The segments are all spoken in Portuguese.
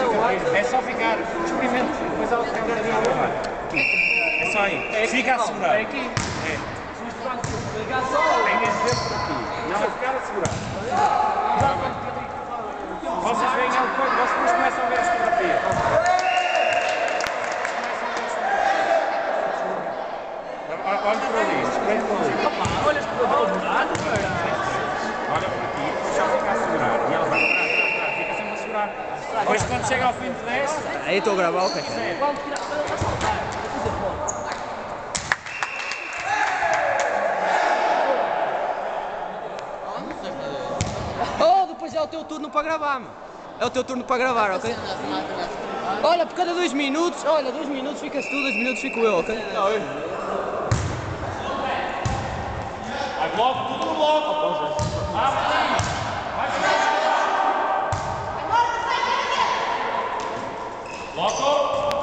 É só ficar, experimente, depois ela fica ali a gravar. É só aí. Fica a segurar. É aqui. É. Tem que ver por aqui. Não, ficar a segurar. Vocês veem ele depois, vocês começam a ver as fotografias. Olha para ali, espreite para ali. Olha para o buraco, Olha para aqui, depois só fica a segurar. E ela vai atrás, fica sempre a segurar. Depois quando chega ao fim de 10... Aí estou a gravar, ok. Oh, depois é o teu turno para gravar, mano. É o teu turno para gravar, ok? Olha, por cada 2 minutos, olha, 2 minutos fica-se tu, 2 minutos fico eu, ok? Vai bloco, tudo no bloco. Vai bloco.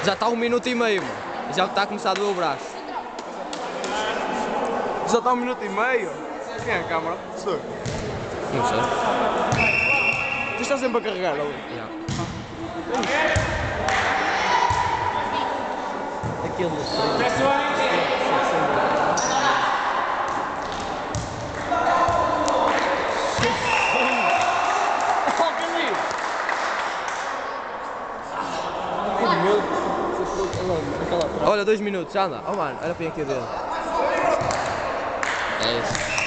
Já está 1 minuto e meio, mano. Já está a começar a doer o braço. Já está 1 minuto e meio? Quem é a câmara? Sou. Não sei. Tu estás sempre a carregar ali? Yeah. Olha, 2 minutos, já anda. Oh mano, olha para aqui o dedo. É isso.